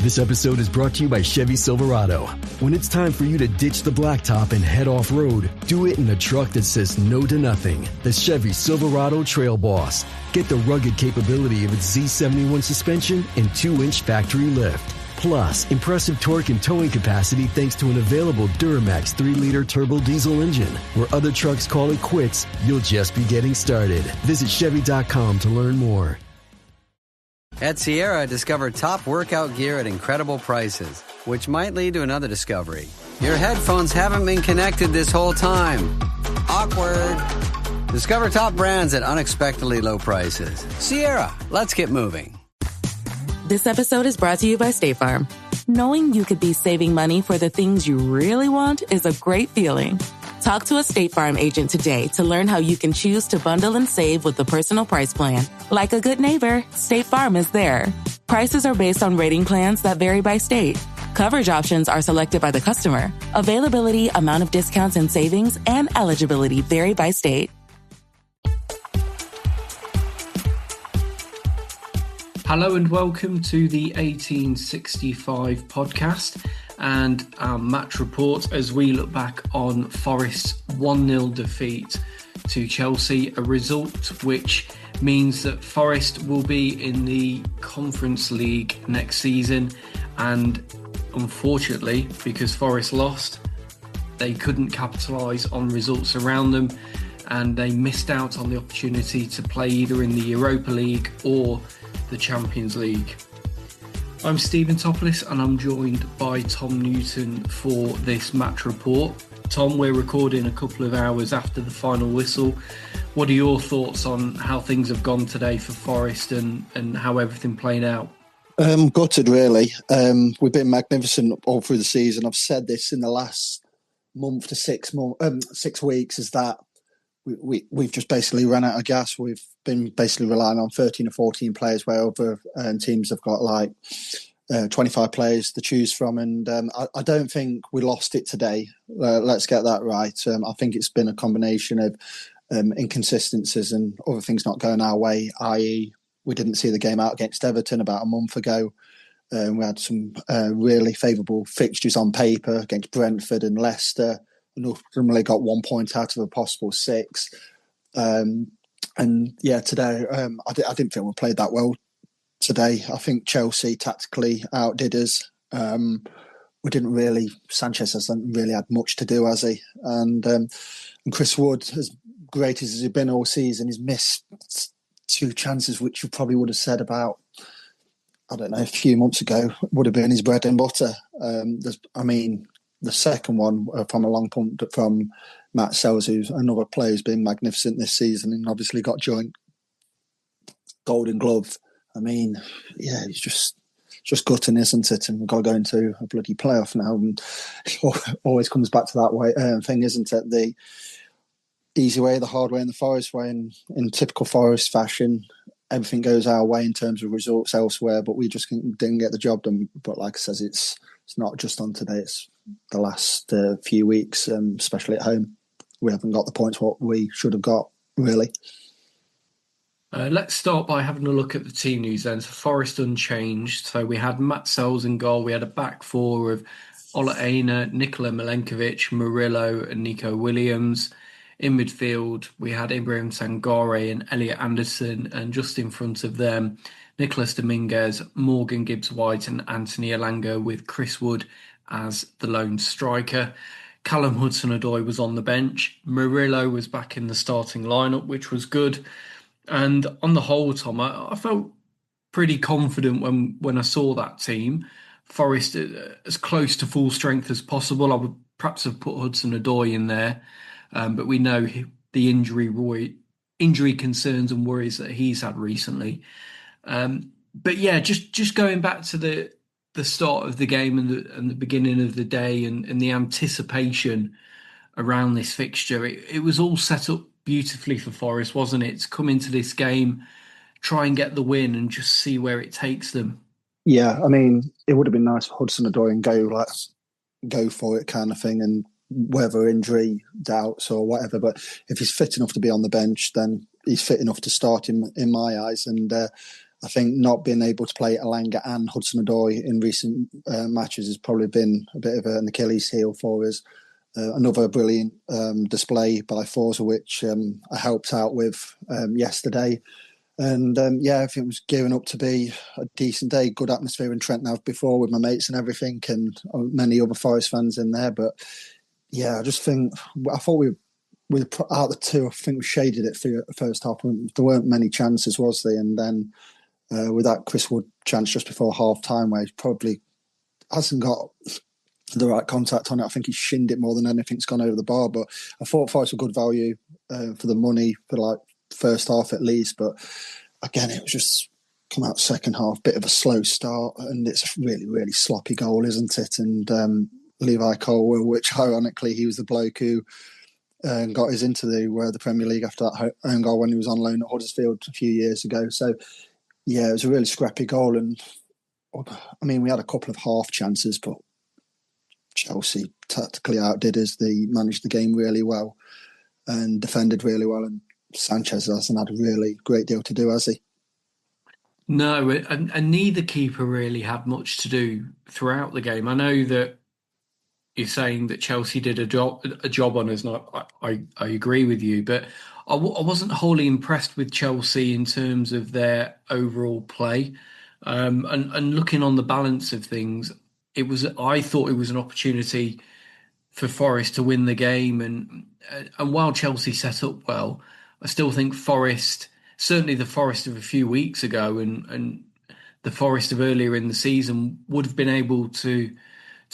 This episode is brought to you by Chevy Silverado. When it's time for you to ditch the blacktop and head off-road, do it in a truck that says no to nothing. The Chevy Silverado Trail Boss. Get the rugged capability of its Z71 suspension and 2-inch factory lift. Plus, impressive torque and towing capacity thanks to an available Duramax 3-liter turbo diesel engine. Where other trucks call it quits, you'll just be getting started. Visit Chevy.com to learn more. At Sierra, discover top workout gear at incredible prices, which might lead to another discovery. Your headphones haven't been connected this whole time. Awkward. Discover top brands at unexpectedly low prices. Sierra, let's get moving. This episode is brought to you by State Farm. Knowing you could be saving money for the things you really want is a great feeling. Talk to a State Farm agent today to learn how you can choose to bundle and save with the Personal Price Plan. Like a good neighbor, State Farm is there. Prices are based on rating plans that vary by state. Coverage options are selected by the customer. Availability, amount of discounts and savings, and eligibility vary by state. Hello and welcome to the 1865 podcast and our match report as we look back on Forest's 1-0 defeat to Chelsea, a result which means that Forest will be in the Conference League next season, and unfortunately, because Forest lost, they couldn't capitalise on results around them and they missed out on the opportunity to play either in the Europa League or the Champions League. I'm Stephen Toplis and I'm joined by Tom Newton for this match report. Tom, we're recording a couple of hours after the final whistle. What are your thoughts on how things have gone today for Forest and how everything played out? Gutted, really. We've been magnificent all through the season. I've said this in the last month to 6 weeks, is that we've just basically run out of gas. We've been basically relying on 13 or 14 players, where other teams have got like 25 players to choose from. And I don't think we lost it today. Let's get that right. I think it's been a combination of inconsistencies and other things not going our way, i.e. we didn't see the game out against Everton about a month ago. We had some really favourable fixtures on paper against Brentford and Leicester. And ultimately got 1 point out of a possible 6. And yeah, today I didn't feel we played that well today. I think Chelsea tactically outdid us. We didn't really. Sanchez hasn't really had much to do, has he? And Chris Wood, as great as he's been all season, he's missed 2 chances, which you probably would have said about, I don't know, a few months ago would have been his bread and butter. The second one from a long punt from Matt Sells, who's another player who's been magnificent this season and obviously got joint Golden Glove. I mean, yeah, it's just gutting, isn't it? And we've got to go into a bloody playoff now, and it always comes back to that way thing, isn't it? The easy way, the hard way, and the Forest way. And in typical Forest fashion, everything goes our way in terms of results elsewhere, but we just didn't get the job done. But like I says, it's not just on today, it's the last few weeks, especially at home. We haven't got the points what we should have got, really. Let's start by having a look at the team news then. So Forest unchanged. So we had Matt Sells in goal. We had a back four of Ola Aina, Nikola Milenkovic, Murillo and Nico Williams. In midfield, we had Ibrahim Sangare and Elliot Anderson, and just in front of them, Nicholas Dominguez, Morgan Gibbs-White and Anthony Elanga, with Chris Wood as the lone striker. Callum Hudson-Odoi was on the bench. Murillo was back in the starting lineup, which was good. And on the whole, Tom, I felt pretty confident when I saw that team. Forest as close to full strength as possible. I would perhaps have put Hudson-Odoi in there, but we know the injury concerns and worries that he's had recently. But yeah, just going back to the start of the game and the beginning of the day and the anticipation around this fixture, it was all set up beautifully for Forest, wasn't it? To come into this game, try and get the win and just see where it takes them. Yeah, I mean, it would have been nice for Hudson-Odoi and go for it kind of thing, and whether injury, doubts or whatever. But if he's fit enough to be on the bench, then he's fit enough to start in my eyes. And I think not being able to play Elanga and Hudson-Odoi in recent matches has probably been a bit of an Achilles heel for us. Another brilliant display by Forza, which I helped out with yesterday. And I think it was gearing up to be a decent day, good atmosphere in Trent now before with my mates and everything, and many other Forest fans in there. But I just think, I thought out of the two, I think we shaded it for the first half. There weren't many chances, was there? And then with that Chris Wood chance just before half time, where he probably hasn't got the right contact on it. I think he shinned it more than anything's gone over the bar. But I thought Forest were good value for the money for like first half at least. But again, it was just come out second half, bit of a slow start, and it's a really, really sloppy goal, isn't it? And Levi Colwell, which ironically he was the bloke who got us into the Premier League after that own goal when he was on loan at Huddersfield a few years ago. So it was a really scrappy goal, and I mean we had a couple of half chances, but Chelsea tactically outdid us. They managed the game really well and defended really well, and Sanchez hasn't had a really great deal to do, has he? No, and neither keeper really had much to do throughout the game. I know that you're saying that Chelsea did a job on us, and I agree with you, but I wasn't wholly impressed with Chelsea in terms of their overall play. And looking on the balance of things, I thought it was an opportunity for Forest to win the game, and while Chelsea set up well, I still think Forest, certainly the Forest of a few weeks ago, and the Forest of earlier in the season, would have been able to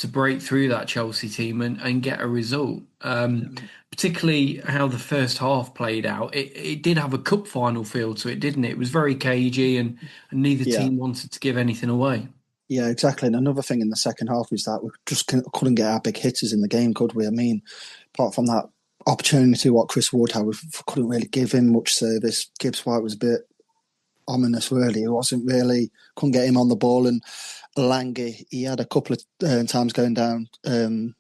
break through that Chelsea team and get a result. Particularly how the first half played out. It did have a cup final feel to it, didn't it? It was very cagey, and neither team wanted to give anything away. Yeah, exactly. And another thing in the second half was that we just couldn't get our big hitters in the game, could we? I mean, apart from that opportunity, what Chris Wood had, we couldn't really give him much service. Gibbs White was a bit ominous, really. He couldn't get him on the ball. And Lange, he had a couple of times going down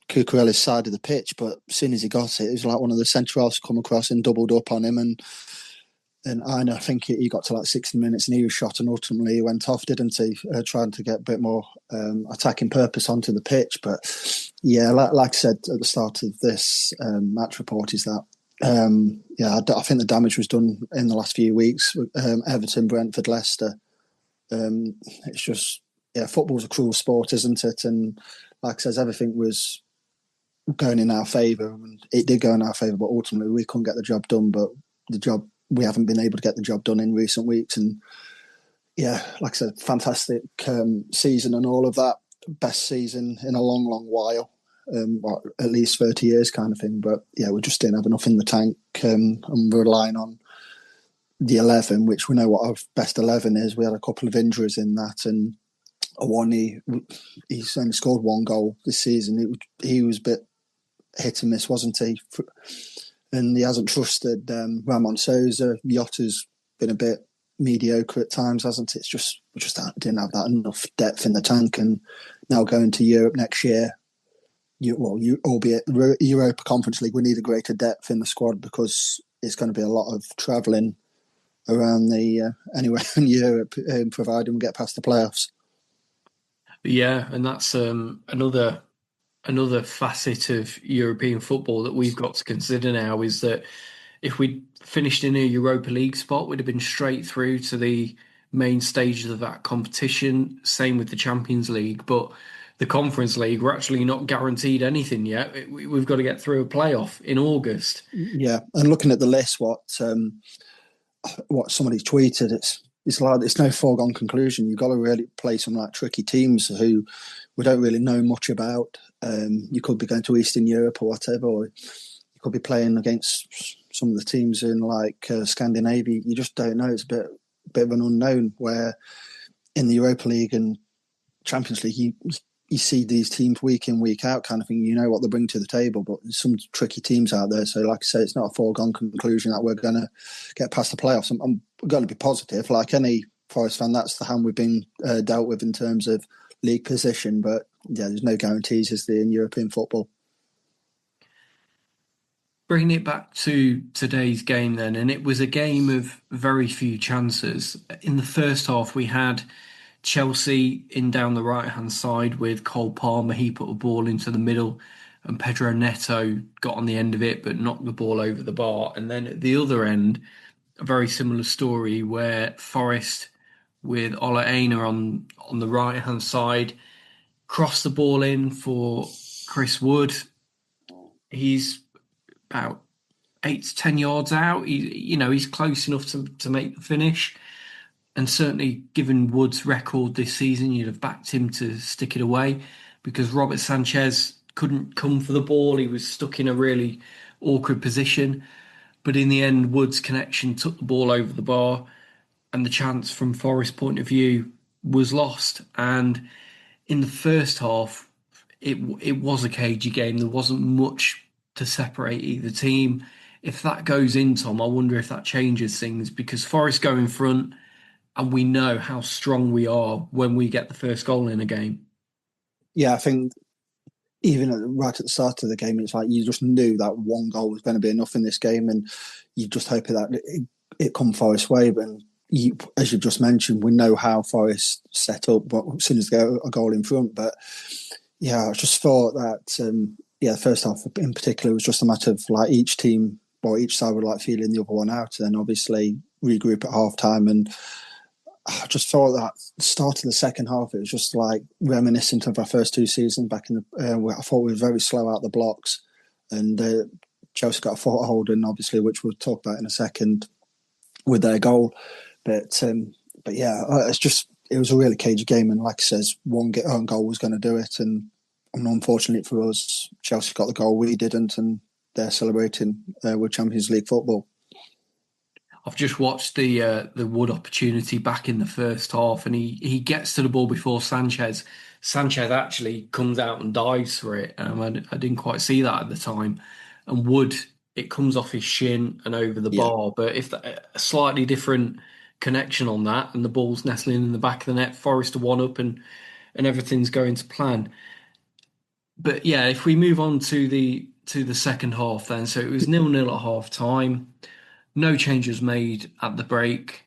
Cucurella's side of the pitch, but as soon as he got it, it was like one of the centre-halves come across and doubled up on him. And I think he got to like 60 minutes and he was shot, and ultimately he went off, didn't he? Trying to get a bit more attacking purpose onto the pitch. But like I said at the start of this match report, is that I think the damage was done in the last few weeks. Everton, Brentford, Leicester. It's just, football's a cruel sport, isn't it? And like I said, everything was going in our favour, and it did go in our favour, but ultimately we couldn't get the job done. But we haven't been able to get the job done in recent weeks. And like I said, fantastic season and all of that. Best season in a long, long while. At least 30 years kind of thing. But we just didn't have enough in the tank, and we're relying on the 11, which we know what our best 11 is. We had a couple of injuries in that, and he's only scored one goal this season. He was a bit hit and miss, wasn't he? And he hasn't trusted Ramon Sousa. Yotta's been a bit mediocre at times, hasn't it? We just didn't have that enough depth in the tank. And now going to Europe next year, albeit Europa Conference League, we need a greater depth in the squad, because it's going to be a lot of travelling around anywhere in Europe, providing we get past the playoffs. Yeah, and that's another facet of European football that we've got to consider now, is that if we'd finished in a Europa League spot, we'd have been straight through to the main stages of that competition. Same with the Champions League, but the Conference League, we're actually not guaranteed anything yet. We've got to get through a playoff in August. Yeah, and looking at the list, what somebody tweeted, it's like it's no foregone conclusion. You've got to really play some like tricky teams who we don't really know much about. You could be going to Eastern Europe or whatever, or you could be playing against some of the teams in like Scandinavia. You just don't know. It's a bit of an unknown. Where in the Europa League and Champions League, you see these teams week in, week out kind of thing. You know what they bring to the table, but there's some tricky teams out there. So like I say, it's not a foregone conclusion that we're going to get past the playoffs. I'm going to be positive. Like any Forest fan, that's the hand we've been dealt with in terms of league position. But there's no guarantees, is there, in European football? bringing it back to today's game then, and it was a game of very few chances. In the first half, we had Chelsea in down the right-hand side with Cole Palmer. He put a ball into the middle and Pedro Neto got on the end of it but knocked the ball over the bar. And then at the other end, a very similar story where Forest with Ola Aina on the right-hand side crossed the ball in for Chris Wood. He's about 8 to 10 yards out. He's close enough to make the finish. And certainly, given Wood's record this season, you'd have backed him to stick it away because Robert Sanchez couldn't come for the ball. He was stuck in a really awkward position. But in the end, Wood's connection took the ball over the bar and the chance from Forest's point of view was lost. And in the first half, it was a cagey game. There wasn't much to separate either team. If that goes in, Tom, I wonder if that changes things because Forest go in front and we know how strong we are when we get the first goal in a game. Yeah, I think even right at the start of the game, it's like you just knew that one goal was going to be enough in this game and you just hope that it come Forest's way. But as you just mentioned, we know how Forest set up as soon as they get a goal in front. But yeah, I just thought that, the first half in particular was just a matter of like each team or each side would like feeling the other one out and then obviously regroup at half time. And I just thought that the start of the second half, it was just like reminiscent of our first two seasons back in the. I thought we were very slow out the blocks, and Chelsea got a foothold, and obviously, which we'll talk about in a second, with their goal. But yeah, it was a really cagey game, and like I says, one own goal was going to do it, and unfortunately for us, Chelsea got the goal, we didn't, and they're celebrating with Champions League football. I've just watched the Wood opportunity back in the first half, and he gets to the ball before Sanchez. Sanchez actually comes out and dives for it. I didn't quite see that at the time. And Wood, it comes off his shin and over the bar. But if a slightly different connection on that, and the ball's nestling in the back of the net, Forest are one up, and everything's going to plan. But yeah, if we move on to the second half, then so it was 0-0 at half time. No changes made at the break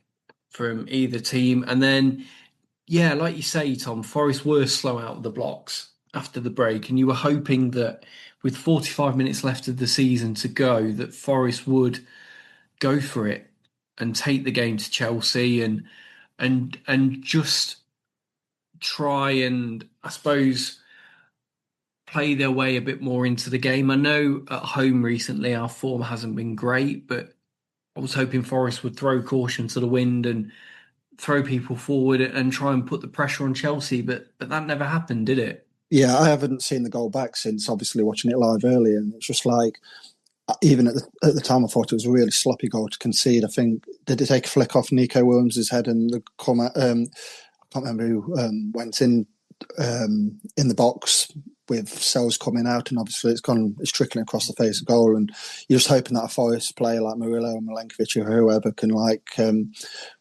from either team. And then, yeah, like you say, Tom, Forest were slow out of the blocks after the break. And you were hoping that with 45 minutes left of the season to go, that Forest would go for it and take the game to Chelsea and just try and, I suppose, play their way a bit more into the game. I know at home recently our form hasn't been great, but I was hoping Forest would throw caution to the wind and throw people forward and try and put the pressure on Chelsea, but that never happened, did it? Yeah, I haven't seen the goal back since obviously watching it live earlier, and it's just like, even at the time I thought it was a really sloppy goal to concede. I think, did it take a flick off Nico Williams' head and I can't remember who went in the box with Sells coming out, and obviously it's trickling across the face of goal, and you're just hoping that a Forest player like Murillo or Milenkovic or whoever can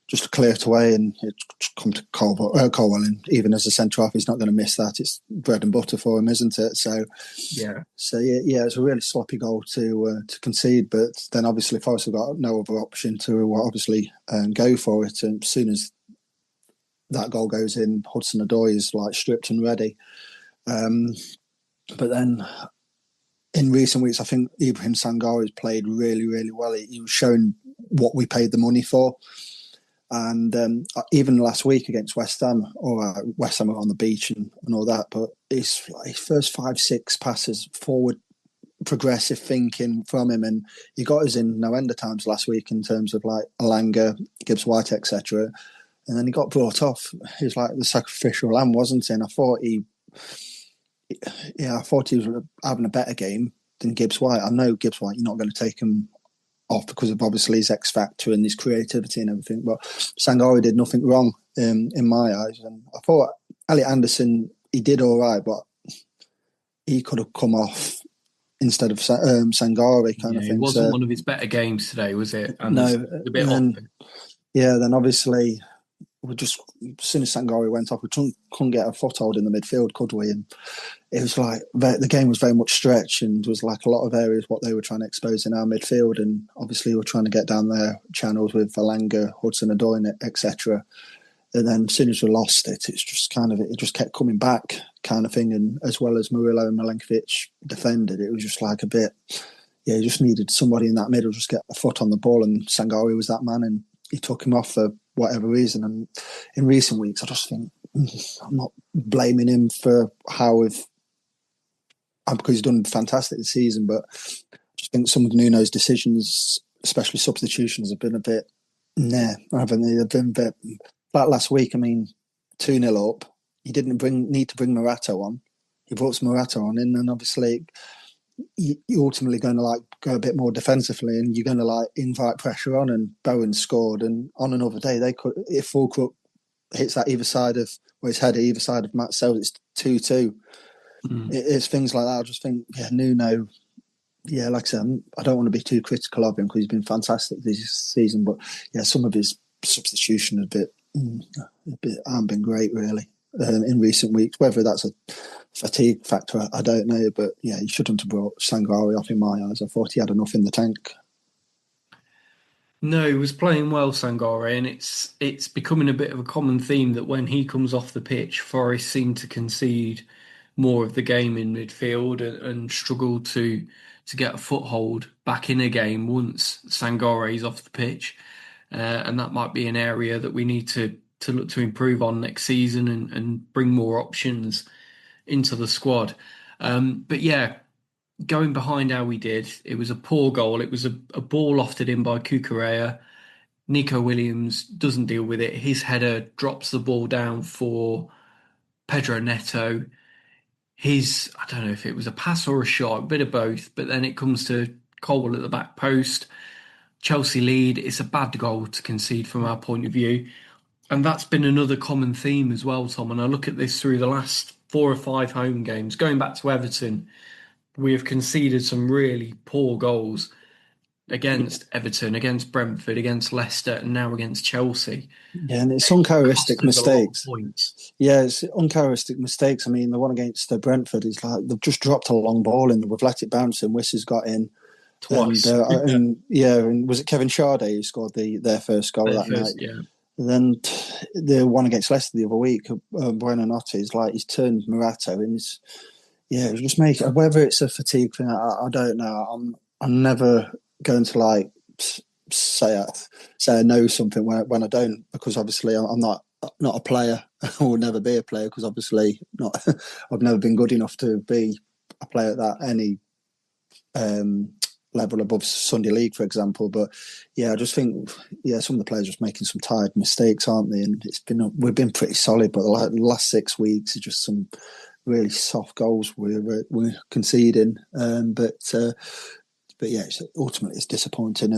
just clear it away, and it come to Colwell, and even as a centre half, he's not going to miss that. It's bread and butter for him, isn't it? So yeah, it's a really sloppy goal to concede, but then obviously Forest have got no other option to obviously go for it, and as soon as that goal goes in, Hudson-Odoi is like stripped and ready. But then in recent weeks, I think Ibrahim Sangare has played really, really well. He was showing what we paid the money for. And even last week against West Ham, West Ham were on the beach and all that, but his first 5-6 passes forward, progressive thinking from him, and he got us in no end of times last week in terms of like Alanga, Gibbs-White, etc. And then he got brought off. He was like the sacrificial lamb, wasn't he? And I thought he was having a better game than Gibbs-White. I know Gibbs-White, you're not going to take him off because of obviously his X factor and his creativity and everything, but Sangare did nothing wrong in my eyes. And I thought Elliot Anderson, he did all right, but he could have come off instead of Sangare kind of thing. It wasn't one of his better games today, was it? No. A bit off. Yeah, then obviously we just, as soon as Sangare went off, we couldn't get a foothold in the midfield, could we? And it was like the game was very much stretched, and there was like a lot of areas what they were trying to expose in our midfield, and obviously we're trying to get down their channels with Valanga, Hudson-Odoi, etc. And then as soon as we lost it, it's just kind of, it just kept coming back kind of thing. And as well as Murillo and Milenkovic defended, it was just like a bit, you just needed somebody in that middle just get a foot on the ball, and Sangare was that man, and he took him off for whatever reason. And in recent weeks, I just think, I'm not blaming him for how because he's done fantastic this season, but I just think some of Nuno's decisions, especially substitutions, have been a bit, haven't they? They've been a bit, like last week, 2-0 up. He didn't need to bring Morata on. He brought Morata on in, and obviously you're ultimately going to go a bit more defensively, and you're going to invite pressure on. And Bowen scored, and on another day they could, if Fulcrook hits that either side of, or his head either side of Matt Sells, it's 2-2. It's things like that. I just think, Nuno. Yeah, like I said, I don't want to be too critical of him because he's been fantastic this season, but some of his substitution haven't been great really in recent weeks. Whether that's a fatigue factor, I don't know, but he shouldn't have brought Sangare off in my eyes. I thought he had enough in the tank. No, he was playing well, Sangare, and it's becoming a bit of a common theme that when he comes off the pitch, Forest seem to concede more of the game in midfield and struggle to get a foothold back in a game once Sangare is off the pitch. And that might be an area that we need to look to improve on next season and bring more options into the squad. But going behind how we did, it was a poor goal. It was a ball lofted in by Cucurella. Nico Williams doesn't deal with it. His header drops the ball down for Pedro Neto. I don't know if it was a pass or a shot, a bit of both, but then it comes to Colwell at the back post. Chelsea lead. It's a bad goal to concede from our point of view. And that's been another common theme as well, Tom. And I look at this through the last 4 or 5 home games. Going back to Everton, we have conceded some really poor goals against Everton, against Brentford, against Leicester, and now against Chelsea. Yeah, and it's uncharacteristic mistakes. Yeah, it's uncharacteristic mistakes. The one against Brentford is like they've just dropped a long ball and we've let it bounce and Wissa's got in. Twice. And was it Kevin Sade who scored their first goal that night? Yeah. And then the one against Leicester the other week, Buonanotte, is like he's turned Morata and it's just making, whether it's a fatigue thing, I don't know. I'm never going to say I know something when I don't, because obviously I'm not a player. I will never be a player because obviously I've never been good enough to be a player at that any level above Sunday League, for example. But I just think some of the players are just making some tired mistakes, aren't they? And we've been pretty solid, but the last 6 weeks is just some really soft goals we're conceding. But ultimately it's disappointing.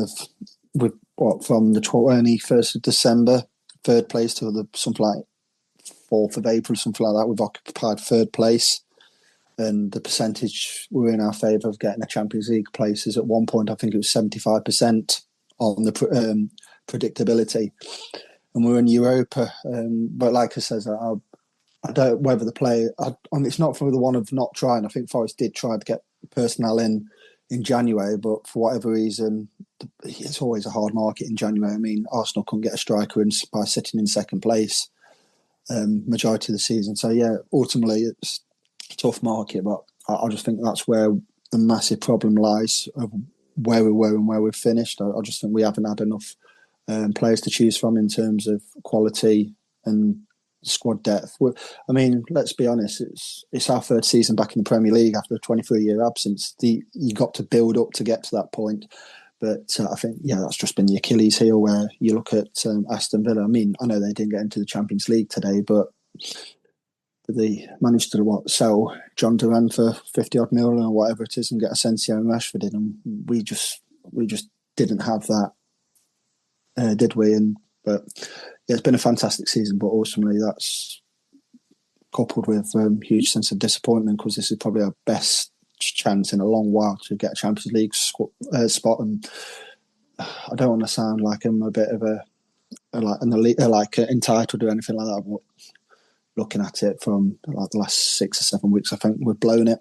From the 21st of December, 3rd place to something like 4th of April, something like that, we've occupied 3rd place. And the percentage were in our favour of getting a Champions League place is at one point, I think it was 75% on the predictability. And we're in Europa. But like I says, I don't whether the player, it's not for the one of not trying. I think Forest did try to get personnel in January, but for whatever reason, it's always a hard market in January. Arsenal couldn't get a striker in by sitting in 2nd place majority of the season. So ultimately it's a tough market, but I just think that's where the massive problem lies of where we were and where we've finished. I just think we haven't had enough players to choose from in terms of quality and squad depth. Let's be honest, it's our 3rd season back in the Premier League after a 23-year absence. You got to build up to get to that point. But I think, that's just been the Achilles heel where you look at Aston Villa. I know they didn't get into the Champions League today, but they managed to sell John Duran for 50-odd million or whatever it is and get Asensio and Rashford in, and we just didn't have that, did we? But it's been a fantastic season, but ultimately that's coupled with huge sense of disappointment because this is probably our best chance in a long while to get a Champions League spot. And I don't want to sound like I'm a bit of entitled or anything like that. But looking at it from like the last 6 or 7 weeks, I think we've blown it.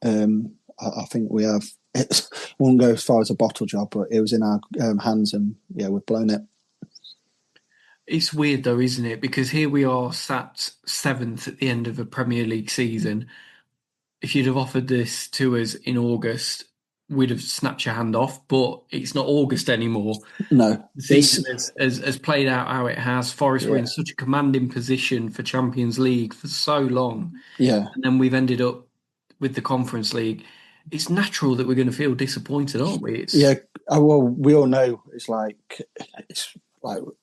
I think we have. It won't go as far as a bottle job, but it was in our hands, and yeah, we've blown it. It's weird though, isn't it? Because here we are sat 7th at the end of a Premier League season. If you'd have offered this to us in August, we'd have snapped your hand off, but it's not August anymore. No. The season has played out how it has. Forest were in such a commanding position for Champions League for so long. Yeah. And then we've ended up with the Conference League. It's natural that we're going to feel disappointed, aren't we? Well, we all know it's like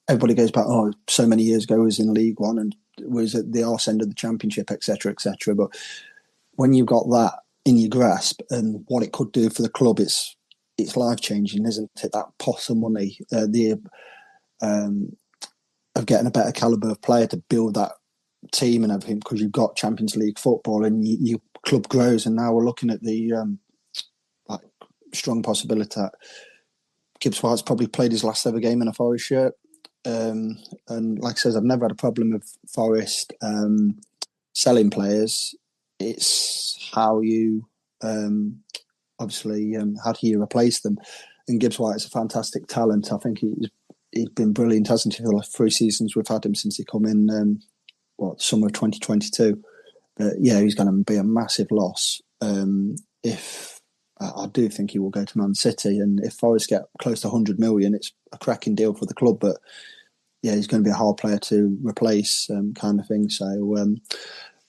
everybody goes back, so many years ago I was in League One and was at the arse end of the Championship, etc., etc. But when you've got that in your grasp and what it could do for the club, it's life-changing, isn't it? That pot of money, of getting a better calibre of player to build that team and everything, because you've got Champions League football and your club grows. And now we're looking at the strong possibility that Gibbs White's probably played his last ever game in a Forest shirt. And like I said, I've never had a problem with Forest selling players. It's how you obviously how do you replace them? And Gibbs White is a fantastic talent. I think he's been brilliant, hasn't he? For the last 3 seasons we've had him since he come in summer of 2022. But yeah, he's going to be a massive loss. If I do think he will go to Man City, and if Forest get close to 100 million, it's a cracking deal for the club. But yeah, he's going to be a hard player to replace, kind of thing. So,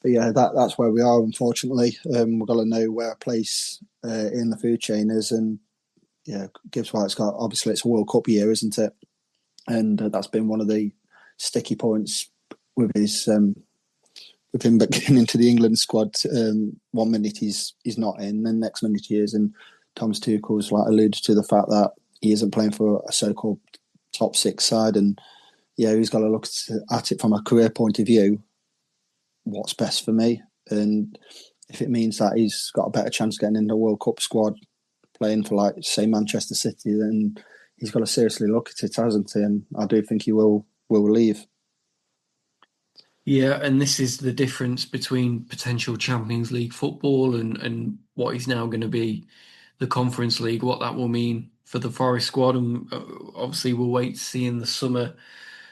but yeah, that's where we are. Unfortunately, we've got to know where our place in the food chain is, and yeah, Gibbs White's got, obviously it's a World Cup year, isn't it? And that's been one of the sticky points with his. With him getting into the England squad, 1 minute he's not in, then next minute he is. And Thomas Tuchel's alluded to the fact that he isn't playing for a so-called top 6 side, and yeah, he's got to look at it from a career point of view. What's best for me, and if it means that he's got a better chance of getting in the World Cup squad, playing for say Manchester City, then he's got to seriously look at it, hasn't he? And I do think he will leave. Yeah, and this is the difference between potential Champions League football and what is now going to be the Conference League, what that will mean for the Forest squad. And obviously we'll wait to see in the summer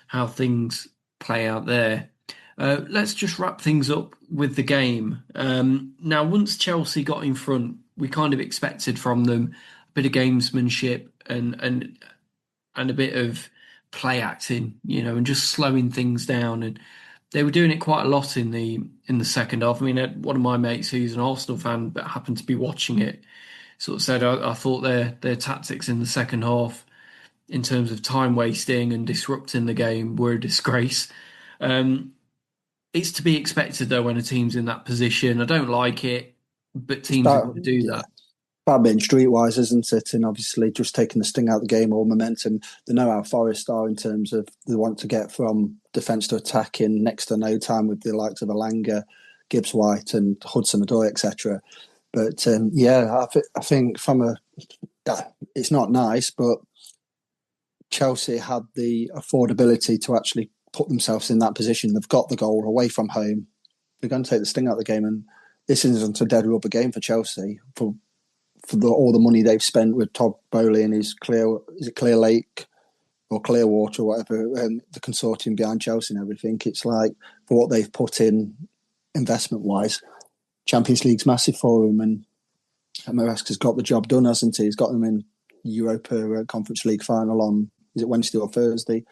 how things play out there. Let's just wrap things up with the game. Now, once Chelsea got in front, we kind of expected from them a bit of gamesmanship and a bit of play acting, and just slowing things down. And they were doing it quite a lot in the second half. I mean, one of my mates who's an Arsenal fan but happened to be watching it sort of said, I thought their tactics in the second half in terms of time wasting and disrupting the game were a disgrace. It's to be expected, though, when a team's in that position. I don't like it, but teams are going to do that. About being streetwise, isn't it? And obviously just taking the sting out of the game or momentum. They know how Forest are in terms of they want to get from defence to attack in next to no time with the likes of Alanga, Gibbs White and Hudson-Odoi, etc. But I think it's not nice, but Chelsea had the affordability to actually put themselves in that position. They've got the goal away from home. They're going to take the sting out of the game, and this isn't a dead rubber game for Chelsea for all the money they've spent with Todd Bowley and his Clear Lake or Clearwater or whatever, the consortium behind Chelsea and everything. It's like, for what they've put in investment-wise, Champions League's massive for them, and Maresca's got the job done, hasn't he? He's got them in Europa Conference League final on, is it Wednesday or Thursday?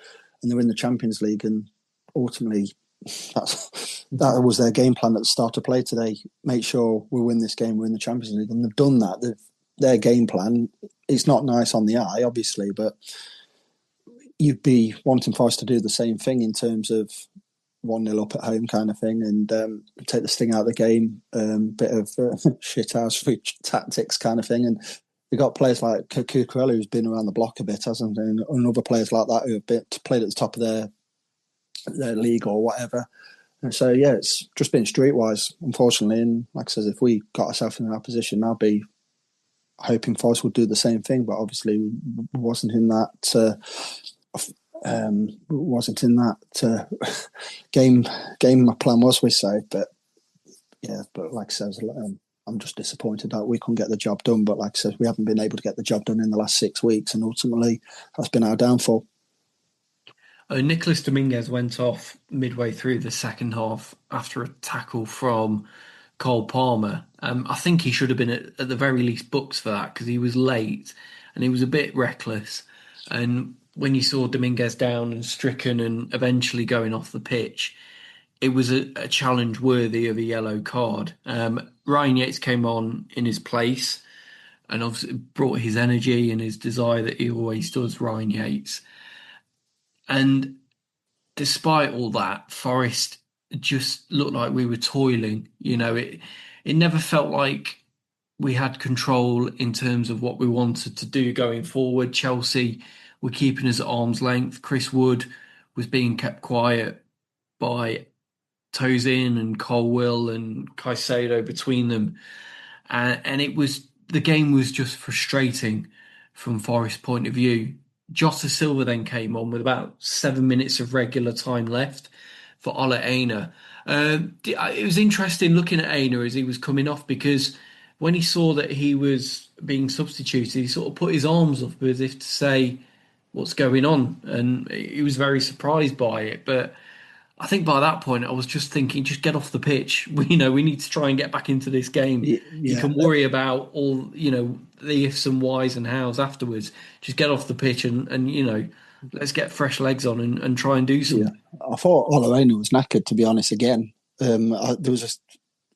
And they're in the Champions League, and ultimately that was their game plan at the start of play today. Make sure we win this game, we're in the Champions League. And they've done that. Their game plan, it's not nice on the eye, obviously, but you'd be wanting for us to do the same thing in terms of 1-0 up at home kind of thing, and take the sting out of the game, bit of shithouse tactics kind of thing. And we've got players like Cucurella, who's been around the block a bit, hasn't he? And other players like that who have played at the top of their league or whatever. And so, yeah, it's just been streetwise, unfortunately. And like I said, if we got ourselves in that position, I'd be hoping Forest would do the same thing. But obviously, we wasn't in that wasn't in that game. My plan was we saved, but like I said, I'm just disappointed that we couldn't get the job done. But like I said, we haven't been able to get the job done in the last 6 weeks, and ultimately that's been our downfall. Nicholas Dominguez went off midway through the second half after a tackle from Cole Palmer. I think he should have been at the very least booked for that because he was late and he was a bit reckless. And when you saw Dominguez down and stricken and eventually going off the pitch, it was a challenge worthy of a yellow card. Ryan Yates came on in his place and obviously brought his energy and his desire that he always does, Ryan Yates. And despite all that, Forest just looked like we were toiling. It never felt like we had control in terms of what we wanted to do going forward. Chelsea were keeping us at arm's length. Chris Wood was being kept quiet by Tozin and Colwill and Caicedo between them. And the game was just frustrating from Forest's point of view. Jota Silva then came on with about 7 minutes of regular time left for Ola Aina. It was interesting looking at Aina as he was coming off because when he saw that he was being substituted, he sort of put his arms up as if to say, what's going on? And he was very surprised by it. But I think by that point, I was just thinking, just get off the pitch. We need to try and get back into this game. Yeah. You can worry about all, the ifs and whys and hows afterwards. Just get off the pitch and let's get fresh legs on and try and do something. Yeah. I thought Olaina was knackered, to be honest, again. There was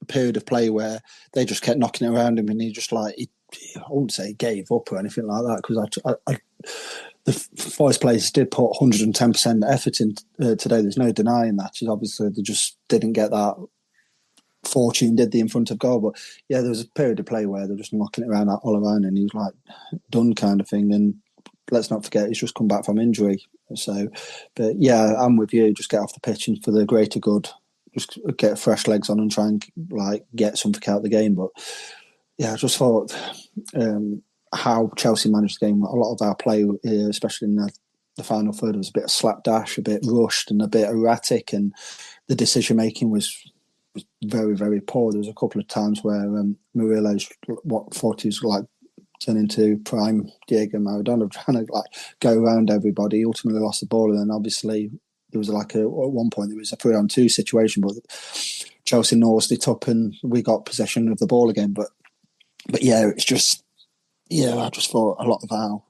a period of play where they just kept knocking it around him and he just I wouldn't say he gave up or anything like that because the Forest players did put 110% effort in today. There's no denying that. Obviously, they just didn't get that fortune, did they, in front of goal. But yeah, there was a period of play where they're just knocking it around all around and he was like done kind of thing. And let's not forget, he's just come back from injury. So, but yeah, I'm with you. Just get off the pitch and for the greater good, just get fresh legs on and try and get something out of the game. But yeah, I just thought how Chelsea managed the game. A lot of our play, especially in the final third, was a bit of slapdash, a bit rushed, and a bit erratic. And the decision making was very, very poor. There was a couple of times where Murillo's what thought he was turning into prime Diego Maradona, trying to go around everybody. He ultimately lost the ball, and then obviously there was at one point there was a 3-on-2 situation, but Chelsea nosed it up and we got possession of the ball again. But yeah, it's just. Yeah, I just thought a lot of our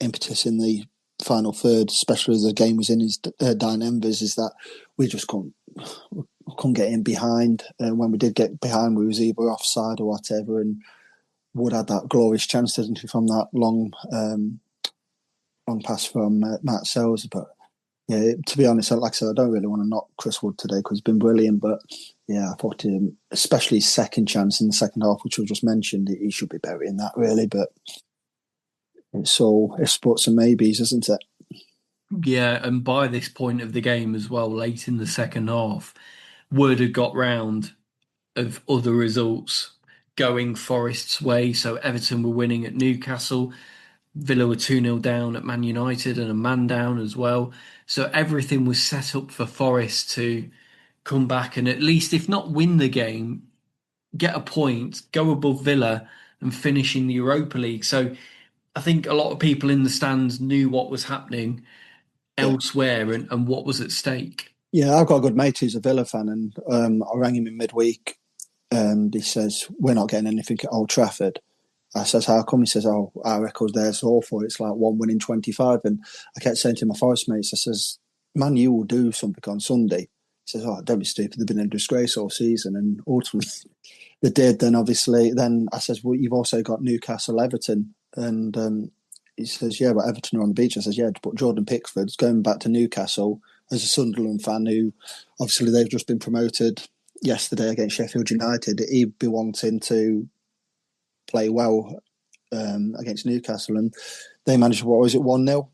impetus in the final third, especially as the game was in his dying embers, is that we just couldn't get in behind. And when we did get behind, we was either offside or whatever. And Wood had that glorious chance, didn't he, from that long pass from Matt Sells. But yeah, to be honest, like I said, I don't really want to knock Chris Wood today because he's been brilliant. But yeah, I thought especially his second chance in the second half, which we just mentioned, he should be burying that really. But it's sports and maybes, isn't it? Yeah, and by this point of the game as well, late in the second half, word had got round of other results going Forest's way. So Everton were winning at Newcastle. Villa were 2-0 down at Man United and a man down as well. So everything was set up for Forest to come back and at least, if not win the game, get a point, go above Villa and finish in the Europa League. So I think a lot of people in the stands knew what was happening elsewhere and what was at stake. Yeah, I've got a good mate who's a Villa fan and I rang him in midweek and he says, we're not getting anything at Old Trafford. I says, how come? He says, our record's there, it's awful. It's like 1 win in 25. And I kept saying to my Forest mates, I says, Man U will do something on Sunday. He says, don't be stupid. They've been in disgrace all season. And ultimately they did. Then obviously, I says, well, you've also got Newcastle, Everton. And he says, yeah, but Everton are on the beach. I says, yeah, but Jordan Pickford's going back to Newcastle as a Sunderland fan who, obviously, they've just been promoted yesterday against Sheffield United. He'd be wanting to play well against Newcastle, and they managed, 1-0?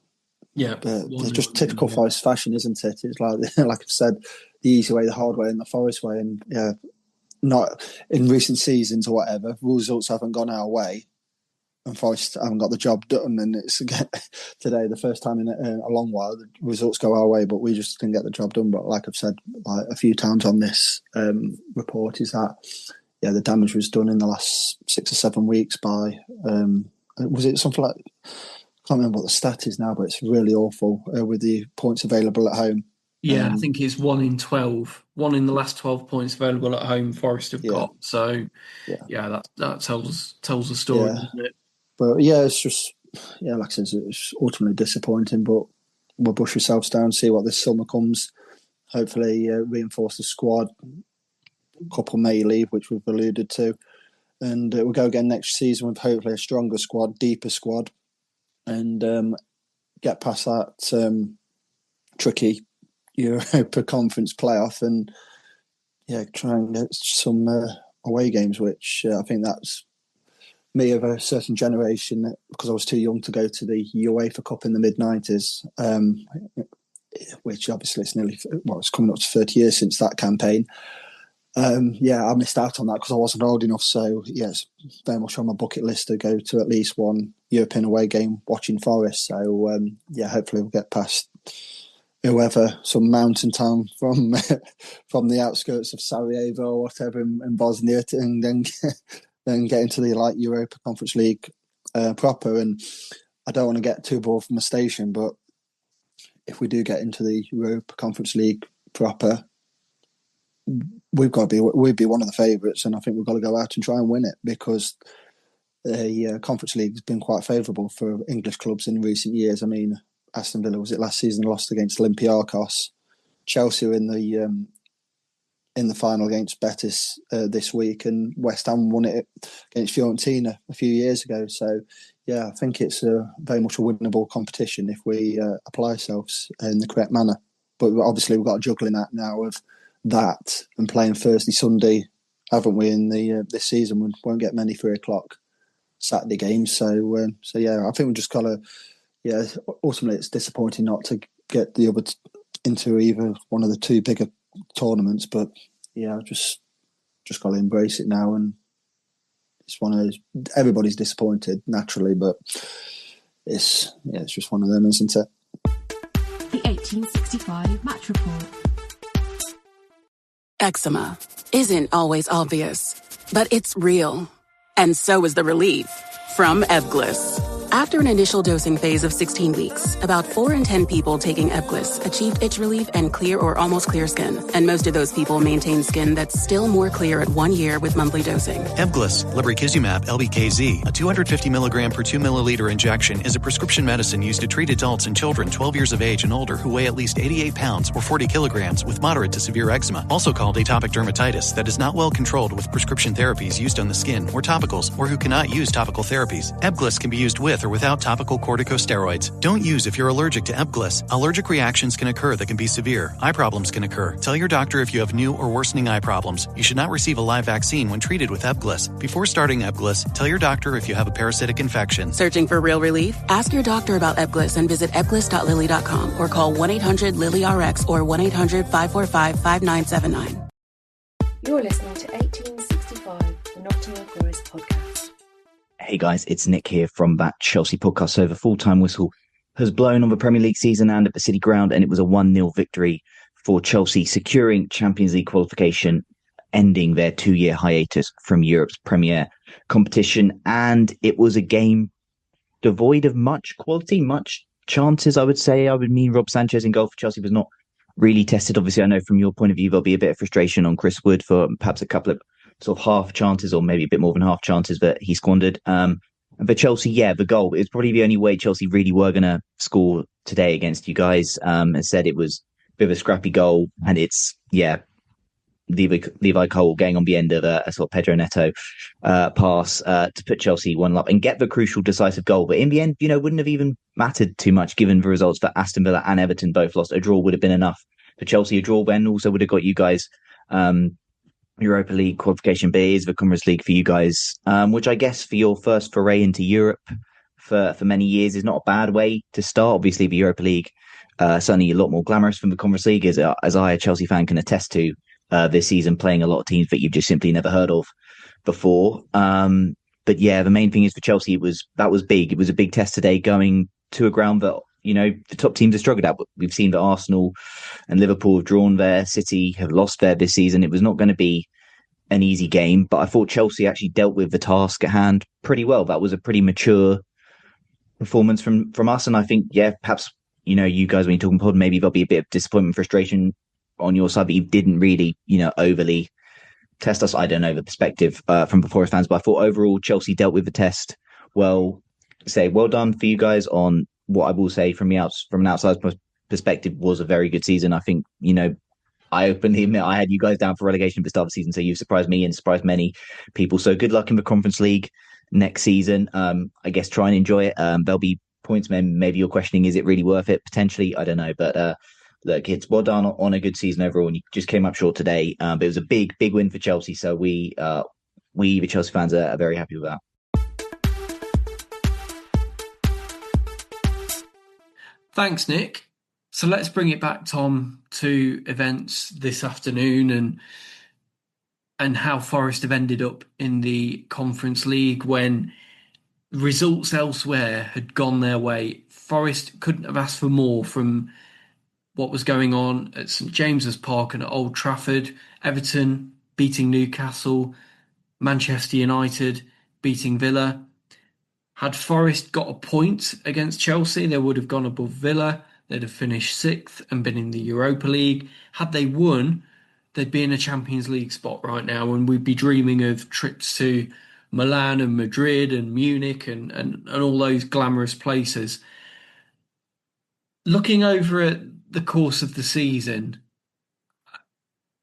Yeah. But it's just typical Forest fashion, isn't it? It's like I've said, the easy way, the hard way, and the Forest way. And not in recent seasons or whatever, results haven't gone our way. and Forest haven't got the job done. And it's again today the first time in a long while the results go our way, but we just didn't get the job done. But like I've said like a few times on this report, is that the damage was done in the last 6 or 7 weeks by was it something like, I can't remember what the stat is now, but it's really awful with the points available at home. Yeah, I think it's 1 in 12. 1 in the last 12 points available at home, Forest have got. So, that tells the story, doesn't it? But it's just, like I said, it's ultimately disappointing. But we'll push ourselves down, see what this summer comes. Hopefully, reinforce the squad. A couple may leave, which we've alluded to, and we'll go again next season with hopefully a stronger squad, deeper squad, and get past that tricky Europa Conference playoff, and try and get some away games, which I think that's me of a certain generation, because I was too young to go to the UEFA Cup in the mid-90s, which obviously it's coming up to 30 years since that campaign. I missed out on that because I wasn't old enough, so it's very much on my bucket list to go to at least one European away game watching Forest. So hopefully we'll get past whoever, some mountain town from the outskirts of Sarajevo or whatever in Bosnia, and then get into the Europa Conference League proper. And I don't want to get too bored from the station, but if we do get into the Europa Conference League proper, we'd be one of the favourites, and I think we've got to go out and try and win it, because the Conference League has been quite favourable for English clubs in recent years. I mean, Aston Villa, was it last season, lost against Olympiacos. Chelsea were in the final against Betis this week, and West Ham won it against Fiorentina a few years ago. So, I think it's very much a winnable competition if we apply ourselves in the correct manner. But obviously we've got a juggling act now of that and playing Thursday, Sunday, haven't we, in the this season? We won't get many 3:00 Saturday games. So, I think we've just got to, ultimately it's disappointing not to get the other into either one of the two bigger tournaments, but just got to embrace it now. And it's one of those, everybody's disappointed naturally, but it's just one of them, isn't it? The 1865 Match Report. Eczema isn't always obvious, but it's real. And so is the relief from Ebglyss. After an initial dosing phase of 16 weeks, about 4 in 10 people taking Ebglyss achieved itch relief and clear or almost clear skin. And most of those people maintain skin that's still more clear at 1 year with monthly dosing. Ebglyss, lebrikizumab LBKZ, a 250 milligram per 2 milliliter injection, is a prescription medicine used to treat adults and children 12 years of age and older who weigh at least 88 pounds or 40 kilograms with moderate to severe eczema, also called atopic dermatitis, that is not well controlled with prescription therapies used on the skin or topicals, or who cannot use topical therapies. Ebglyss can be used with or without topical corticosteroids. Don't use if you're allergic to Ebglyss. Allergic reactions can occur that can be severe. Eye problems can occur. Tell your doctor if you have new or worsening eye problems. You should not receive a live vaccine when treated with Ebglyss. Before starting Ebglyss, tell your doctor if you have a parasitic infection. Searching for real relief? Ask your doctor about Ebglyss and visit ebglyss.lilly.com or call 1-800-LILY-RX or 1-800-545-5979. You're listening to 1865, the Nottingham Forest podcast. Hey guys, it's Nick here from that Chelsea podcast. So the full-time whistle has blown on the Premier League season and at the City Ground, and it was a 1-0 victory for Chelsea, securing Champions League qualification, ending their 2-year hiatus from Europe's Premier competition. And it was a game devoid of much quality, much chances, I would say. I would mean Rob Sanchez in goal for Chelsea was not really tested. Obviously, I know from your point of view, there'll be a bit of frustration on Chris Wood for perhaps a couple of sort of half chances, or maybe a bit more than half chances that he squandered. And for Chelsea, the goal is probably the only way Chelsea really were going to score today against you guys. As said, it was a bit of a scrappy goal, and it's, Levi Cole getting on the end of a sort of Pedro Neto pass to put Chelsea 1-0 up and get the crucial decisive goal. But in the end, wouldn't have even mattered too much given the results that Aston Villa and Everton both lost. A draw would have been enough for Chelsea. A draw then also would have got you guys Europa League qualification, but it is the Conference League for you guys, which I guess for your first foray into Europe for many years is not a bad way to start. Obviously, the Europa League certainly a lot more glamorous from the Conference League, as I, a Chelsea fan, can attest to this season, playing a lot of teams that you've just simply never heard of before. But yeah, the main thing is for Chelsea, that was big. It was a big test today, going to a ground that, the top teams have struggled at. We've seen that Arsenal and Liverpool have drawn there. City have lost there this season. It was not going to be an easy game, but I thought Chelsea actually dealt with the task at hand pretty well. That was a pretty mature performance from us. And I think, perhaps, you guys, when you're talking pod, maybe there'll be a bit of disappointment, frustration on your side, but you didn't really, overly test us. I don't know the perspective from before fans, but I thought overall Chelsea dealt with the test well. Well done for you guys on what I will say from an outside perspective was a very good season. I think, I openly admit I had you guys down for relegation at the start of the season, so you've surprised me and surprised many people. So good luck in the Conference League next season. I guess try and enjoy it. There'll be points, maybe you're questioning, is it really worth it? Potentially, I don't know. But look, it's well done on a good season overall, and you just came up short today. But it was a big win for Chelsea. So we the Chelsea fans, are very happy with that. Thanks, Nick. So let's bring it back, Tom, to events this afternoon and how Forest have ended up in the Conference League when results elsewhere had gone their way. Forest couldn't have asked for more from what was going on at St James's Park and at Old Trafford. Everton beating Newcastle, Manchester United beating Villa. Had Forest got a point against Chelsea, they would have gone above Villa. They'd have finished 6th and been in the Europa League. Had they won, they'd be in a Champions League spot right now, and we'd be dreaming of trips to Milan and Madrid and Munich and all those glamorous places. Looking over at the course of the season,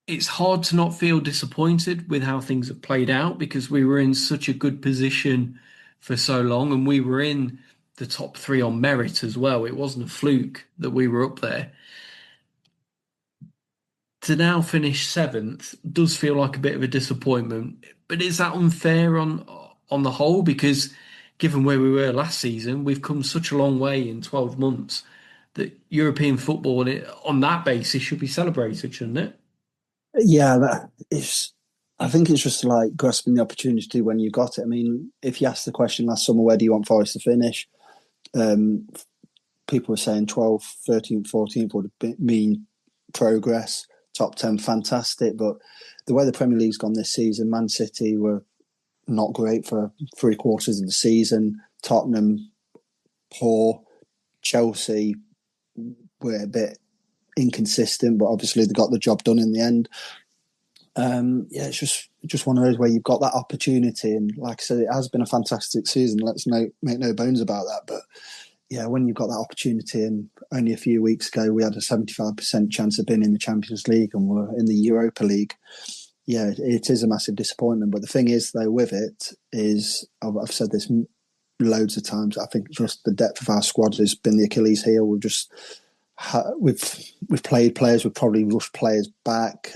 it's hard to not feel disappointed with how things have played out, because we were in such a good position for so long, and we were in the top 3 on merit as well. It wasn't a fluke that we were up there. To now finish 7th does feel like a bit of a disappointment, but is that unfair on the whole? Because given where we were last season, we've come such a long way in 12 months that European football on that basis should be celebrated, shouldn't it? Yeah, I think it's just like grasping the opportunity when you got it. I mean, if you asked the question last summer, where do you want Forest to finish? People were saying 12th, 13th, 14th would mean progress. Top 10, fantastic. But the way the Premier League's gone this season, Man City were not great for 3/4 of the season. Tottenham, poor. Chelsea were a bit inconsistent, but obviously they got the job done in the end. It's just one of those where you've got that opportunity, and like I said, it has been a fantastic season. Let's make no bones about that. But yeah, when you've got that opportunity, and only a few weeks ago we had a 75% chance of being in the Champions League and we're in the Europa League. Yeah, it is a massive disappointment. But the thing is, though, with it is, I've said this loads of times, I think just the depth of our squad has been the Achilles heel. We've played players, we've probably rushed players back.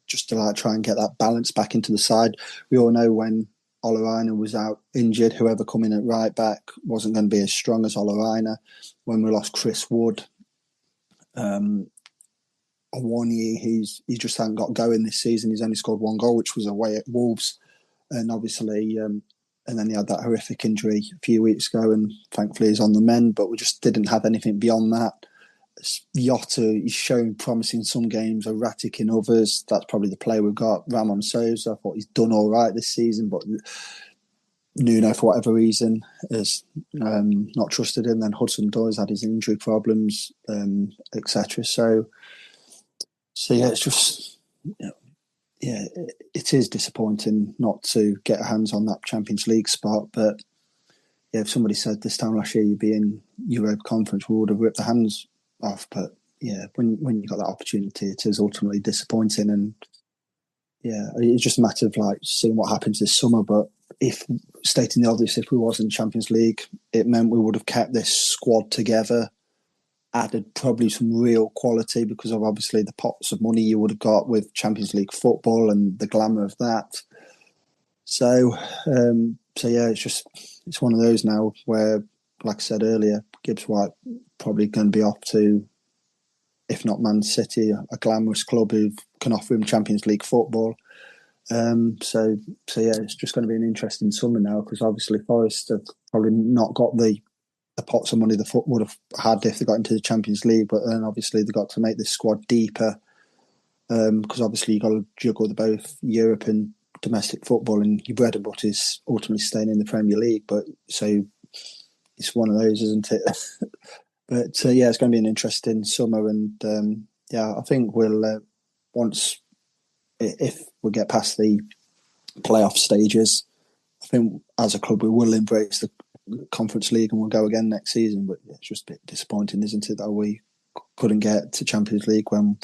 Just to try and get that balance back into the side. We all know when Olaina was out injured, whoever come in at right back wasn't going to be as strong as Olaina. When we lost Chris Wood, Awoniyi, he just hasn't got going this season. He's only scored 1 goal, which was away at Wolves, and obviously, and then he had that horrific injury a few weeks ago, and thankfully he's on the mend. But we just didn't have anything beyond that. Yotta, he's shown promise in some games, erratic in others. That's probably the player we've got. Ramon Sousa, I thought he's done all right this season, but Nuno, for whatever reason, has not trusted him. Then Hudson-Odoi had his injury problems, etc. So yeah, it's just it is disappointing not to get our hands on that Champions League spot. But yeah, if somebody said this time last year you'd be in Europa Conference, we would have ripped the hands off. But yeah, when you got that opportunity, it is ultimately disappointing. And yeah, it's just a matter of seeing what happens this summer. But if, stating the obvious, if we was in Champions League, it meant we would have kept this squad together, added probably some real quality because of obviously the pots of money you would have got with Champions League football and the glamour of that. So yeah, it's one of those now where, like I said earlier, Gibbs White probably going to be off to, if not Man City, a glamorous club who can offer him Champions League football. So yeah, it's just going to be an interesting summer now, because obviously Forest have probably not got the pots of money the foot would have had if they got into the Champions League, but then obviously they got to make this squad deeper, because obviously you've got to juggle both Europe and domestic football, and your bread and butter is ultimately staying in the Premier League. But so it's one of those, isn't it? But yeah, it's going to be an interesting summer, and yeah, I think we'll if we get past the playoff stages, I think as a club we will embrace the Conference League and we'll go again next season. But it's just a bit disappointing, isn't it, that we couldn't get to Champions League when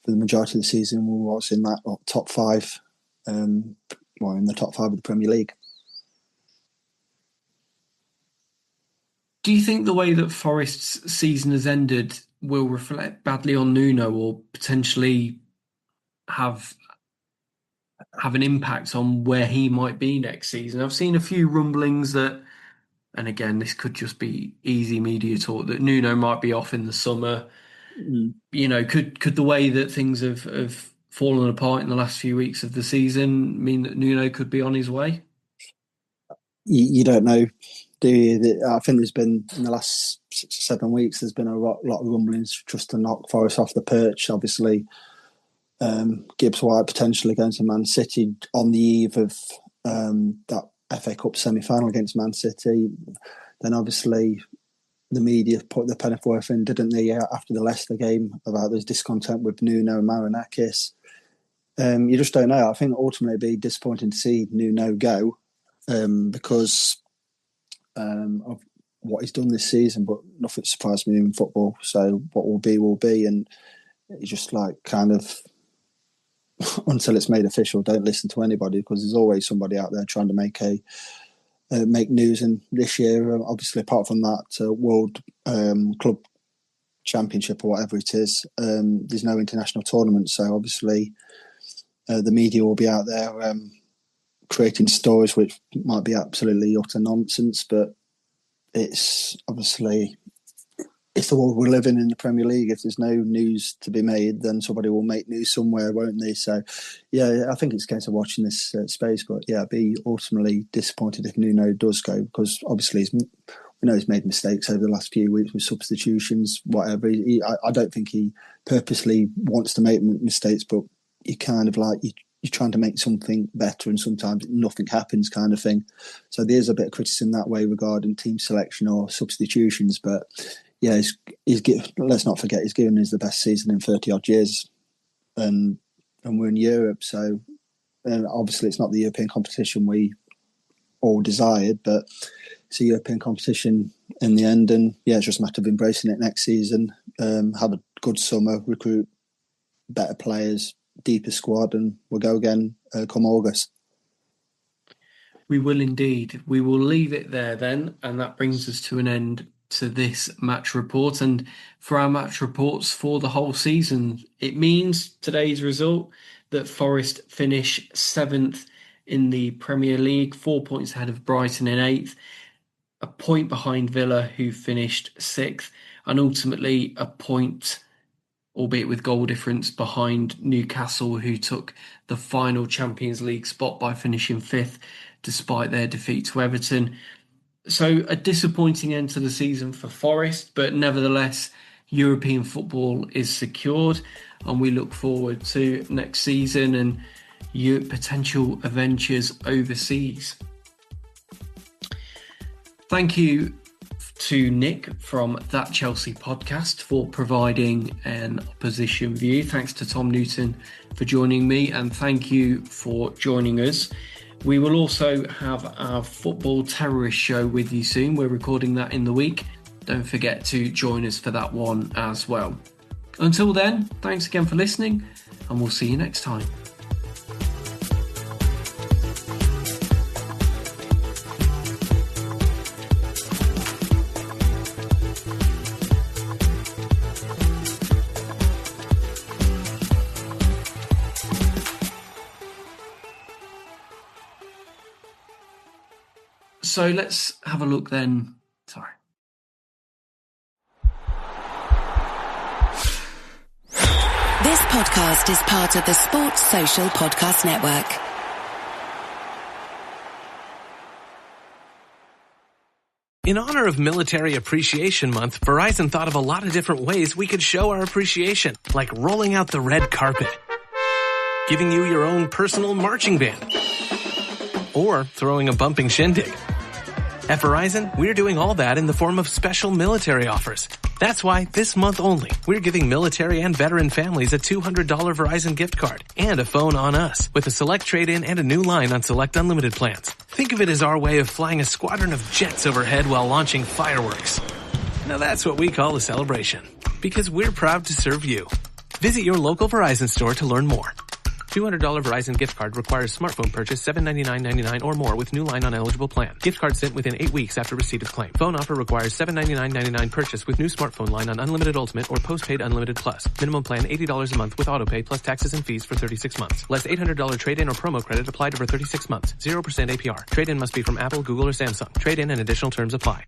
for the majority of the season we was in that top five, in the top five of the Premier League. Do you think the way that Forest's season has ended will reflect badly on Nuno, or potentially have an impact on where he might be next season? I've seen a few rumblings that, and again, this could just be easy media talk, that Nuno might be off in the summer. You know, could the way that things have fallen apart in the last few weeks of the season mean that Nuno could be on his way? You don't know, do you? I think there's been, in the last 6 or 7 weeks, there's been a lot of rumblings just to knock Forest off the perch. Obviously, Gibbs White potentially going to Man City on the eve of that FA Cup semi-final against Man City. Then obviously the media put the Pennyworth in, didn't they, after the Leicester game, about this discontent with Nuno and Marinakis. You just don't know. I think ultimately it'd be disappointing to see Nuno go, because of what he's done this season, but nothing surprised me in football. So what will be, and it's just like kind of until it's made official, don't listen to anybody, because there's always somebody out there trying to make news. And this year, obviously, apart from that World Club Championship or whatever it is, there's no international tournament. So obviously, the media will be out there creating stories which might be absolutely utter nonsense. But it's obviously, it's the world we're living in the Premier League. If there's no news to be made, then somebody will make news somewhere, won't they? So, yeah, I think it's a case of watching this space. But yeah, I'd be ultimately disappointed if Nuno does go, because obviously we know he's made mistakes over the last few weeks with substitutions, whatever. I don't think he purposely wants to make mistakes, but you kind of like, you're trying to make something better, and sometimes nothing happens, kind of thing. So there's a bit of criticism that way regarding team selection or substitutions, but yeah, let's not forget, he's given us the best season in 30 odd years, and we're in Europe. So obviously it's not the European competition we all desired, but it's a European competition in the end. And yeah, it's just a matter of embracing it next season, have a good summer, recruit better players, deeper squad, and we'll go again come August. We will indeed. We will leave it there then, and that brings us to an end to this match report. And for our match reports for the whole season, it means today's result that Forest finish 7th in the Premier League, 4 points ahead of Brighton in 8th, a point behind Villa, who finished 6th, and ultimately a point, albeit with goal difference, behind Newcastle, who took the final Champions League spot by finishing 5th despite their defeat to Everton. So a disappointing end to the season for Forest, but nevertheless, European football is secured, and we look forward to next season and your potential adventures overseas. Thank you to Nick from That Chelsea Podcast for providing an opposition view. Thanks to Tom Newton for joining me, and thank you for joining us. We will also have our football terrorist show with you soon. We're recording that in the week. Don't forget to join us for that one as well. Until then, thanks again for listening, and we'll see you next time. So let's have a look then. Sorry. This podcast is part of the Sports Social Podcast Network. In honor of Military Appreciation Month, Verizon thought of a lot of different ways we could show our appreciation, like rolling out the red carpet, giving you your own personal marching band, or throwing a bumping shindig. At Verizon, we're doing all that in the form of special military offers. That's why, this month only, we're giving military and veteran families a $200 Verizon gift card and a phone on us with a select trade-in and a new line on select unlimited plans. Think of it as our way of flying a squadron of jets overhead while launching fireworks. Now that's what we call a celebration, because we're proud to serve you. Visit your local Verizon store to learn more. $200 Verizon gift card requires smartphone purchase $799.99 or more with new line on eligible plan. Gift card sent within 8 weeks after receipt of claim. Phone offer requires $799.99 purchase with new smartphone line on Unlimited Ultimate or Postpaid Unlimited Plus. Minimum plan $80 a month with autopay plus taxes and fees for 36 months. Less $800 trade-in or promo credit applied over 36 months. 0% APR. Trade-in must be from Apple, Google, or Samsung. Trade-in and additional terms apply.